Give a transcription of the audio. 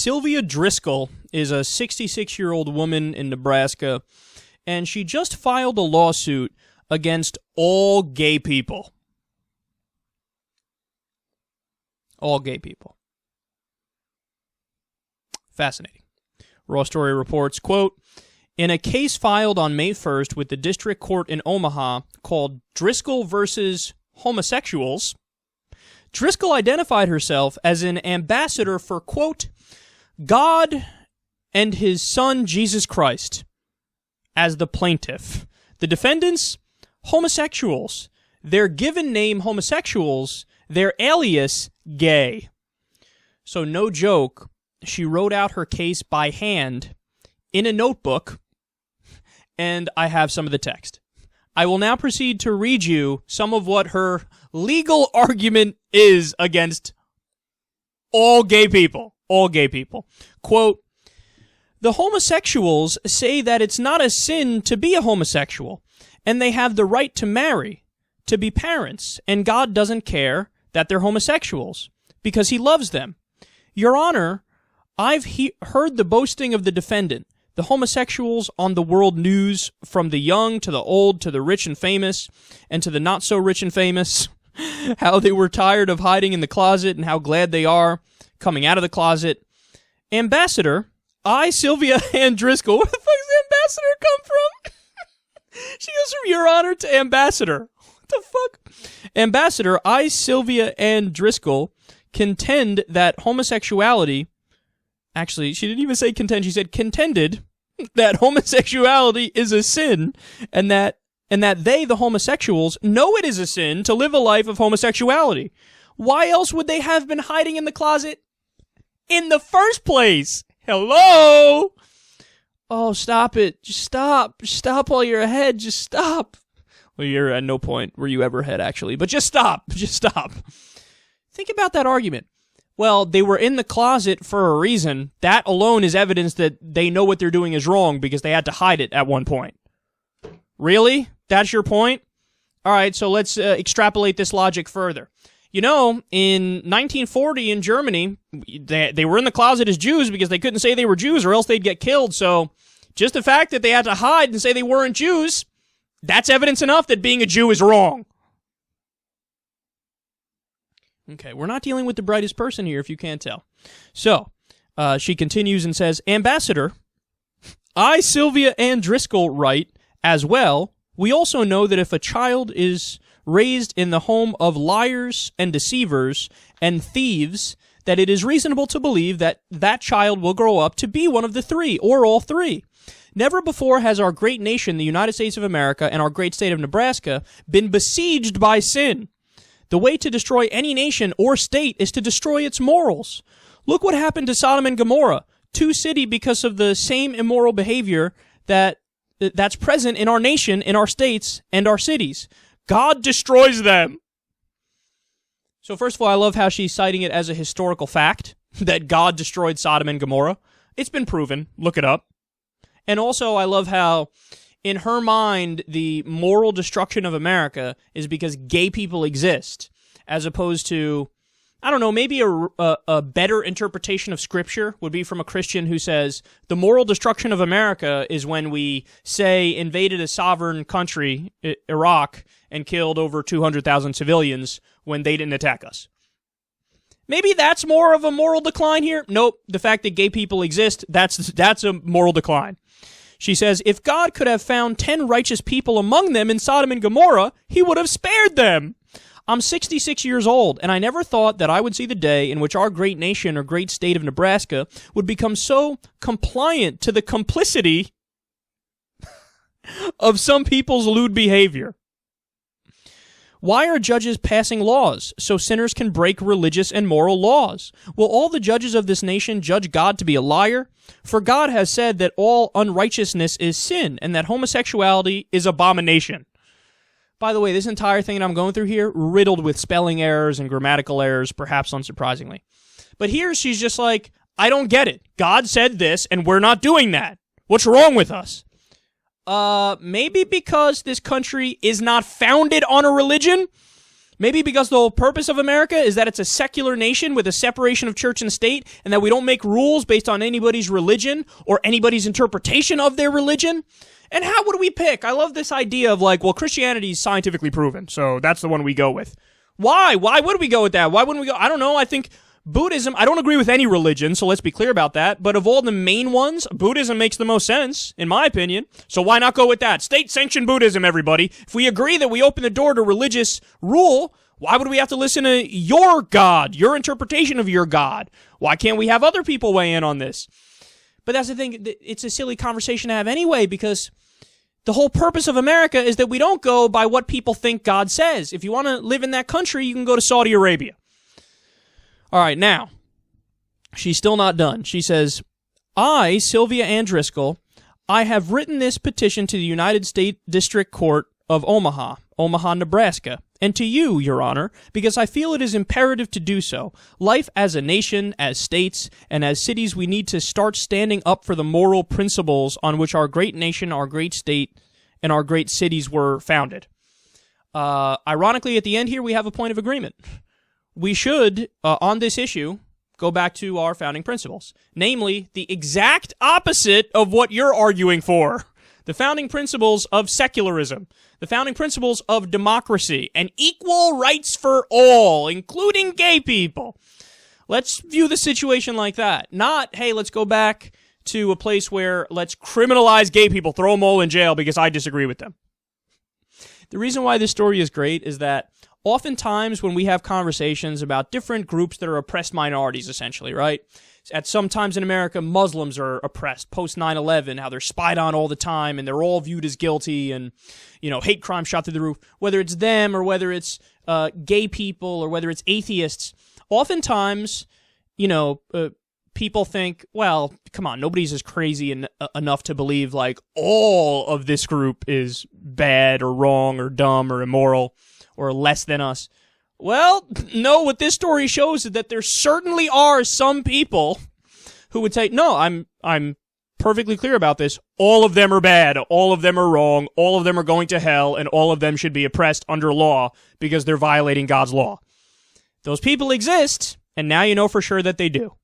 Sylvia Driskell is a 66-year-old woman in Nebraska, and she just filed a lawsuit against all gay people. All gay people. Fascinating. Raw Story reports, quote, in a case filed on May 1st with the district court in Omaha called Driskell versus Homosexuals, Driskell identified herself as an ambassador for, quote, God and his son Jesus Christ as the plaintiff. The defendants, homosexuals. Their given name homosexuals, their alias gay. So no joke, she wrote out her case by hand in a notebook, and I have some of the text. I will now proceed to read you some of what her legal argument is against all gay people. All gay people. Quote, the homosexuals say that it's not a sin to be a homosexual, and they have the right to marry, to be parents, and God doesn't care that they're homosexuals, because he loves them. Your Honor, I've heard the boasting of the defendant, the homosexuals on the world news, from the young to the old to the rich and famous, and to the not-so-rich and famous, how they were tired of hiding in the closet and how glad they are coming out of the closet. Ambassador, I, Sylvia Ann Driskell, where the fuck does ambassador come from? She goes from Your Honor to ambassador. What the fuck? Ambassador, I, Sylvia Ann Driskell, contend that homosexuality, actually, she didn't even say contend, she said contended that homosexuality is a sin, and that they, the homosexuals, know it is a sin to live a life of homosexuality. Why else would they have been hiding in the closet in the first place? Hello? Oh, stop it. Just stop. Just stop while you're ahead. Just stop. Well, you're at no point were you ever ahead, actually. But just stop. Just stop. Think about that argument. Well, they were in the closet for a reason. That alone is evidence that they know what they're doing is wrong because they had to hide it at one point. Really? That's your point? All right, so let's extrapolate this logic further. You know, in 1940 in Germany, they were in the closet as Jews because they couldn't say they were Jews or else they'd get killed. So just the fact that they had to hide and say they weren't Jews, that's evidence enough that being a Jew is wrong. Okay, we're not dealing with the brightest person here, if you can't tell. So, she continues and says, Ambassador, I, Sylvia Ann Driskell, write, as well, we also know that if a child is raised in the home of liars and deceivers and thieves, that it is reasonable to believe that that child will grow up to be one of the three, or all three. Never before has our great nation, the United States of America, and our great state of Nebraska, been besieged by sin. The way to destroy any nation or state is to destroy its morals. Look what happened to Sodom and Gomorrah, two cities because of the same immoral behavior that's present in our nation, in our states, and our cities. God destroys them. So first of all, I love how she's citing it as a historical fact that God destroyed Sodom and Gomorrah. It's been proven. Look it up. And also, I love how, in her mind, the moral destruction of America is because gay people exist, as opposed to, I don't know, maybe a better interpretation of Scripture would be from a Christian who says, the moral destruction of America is when we, say, invaded a sovereign country, Iraq, and killed over 200,000 civilians when they didn't attack us. Maybe that's more of a moral decline here? Nope. The fact that gay people exist, that's a moral decline. She says, if God could have found 10 righteous people among them in Sodom and Gomorrah, he would have spared them. I'm 66 years old, and I never thought that I would see the day in which our great nation or great state of Nebraska would become so compliant to the complicity of some people's lewd behavior. Why are judges passing laws so sinners can break religious and moral laws? Will all the judges of this nation judge God to be a liar? For God has said that all unrighteousness is sin and that homosexuality is abomination. By the way, this entire thing that I'm going through here, riddled with spelling errors and grammatical errors, perhaps unsurprisingly. But here she's just like, I don't get it. God said this and we're not doing that. What's wrong with us? Maybe because this country is not founded on a religion. Maybe because the whole purpose of America is that it's a secular nation with a separation of church and state, and that we don't make rules based on anybody's religion or anybody's interpretation of their religion. And how would we pick? I love this idea of like, well, Christianity is scientifically proven, so that's the one we go with. Why? Why would we go with that? Why wouldn't we go? I don't know. I think Buddhism, I don't agree with any religion, so let's be clear about that. But of all the main ones, Buddhism makes the most sense, in my opinion. So why not go with that? State-sanctioned Buddhism, everybody. If we agree that we open the door to religious rule, why would we have to listen to your God, your interpretation of your God? Why can't we have other people weigh in on this? But that's the thing. It's a silly conversation to have anyway, because the whole purpose of America is that we don't go by what people think God says. If you want to live in that country, you can go to Saudi Arabia. All right, now, she's still not done. She says, I, Sylvia Driskell, I have written this petition to the United States District Court of Omaha, Nebraska, and to you, Your Honor, because I feel it is imperative to do so. Life as a nation, as states, and as cities, we need to start standing up for the moral principles on which our great nation, our great state, and our great cities were founded. Ironically, at the end here, we have a point of agreement. We should, on this issue, go back to our founding principles, namely the exact opposite of what you're arguing for. The founding principles of secularism, the founding principles of democracy, and equal rights for all, including gay people. Let's view the situation like that. Not, hey, let's go back to a place where let's criminalize gay people, throw them all in jail because I disagree with them. The reason why this story is great is that oftentimes when we have conversations about different groups that are oppressed minorities, essentially, right? At some times in America, Muslims are oppressed, post 9/11, how they're spied on all the time, and they're all viewed as guilty, and, you know, hate crime shot through the roof. Whether it's them, or whether it's gay people, or whether it's atheists, oftentimes, you know, people think, well, come on, nobody's as crazy enough to believe, like, all of this group is bad, or wrong, or dumb, or immoral, or less than us. Well, no, what this story shows is that there certainly are some people who would say, no, I'm perfectly clear about this. All of them are bad. All of them are wrong. All of them are going to hell, and all of them should be oppressed under law because they're violating God's law. Those people exist, and now you know for sure that they do.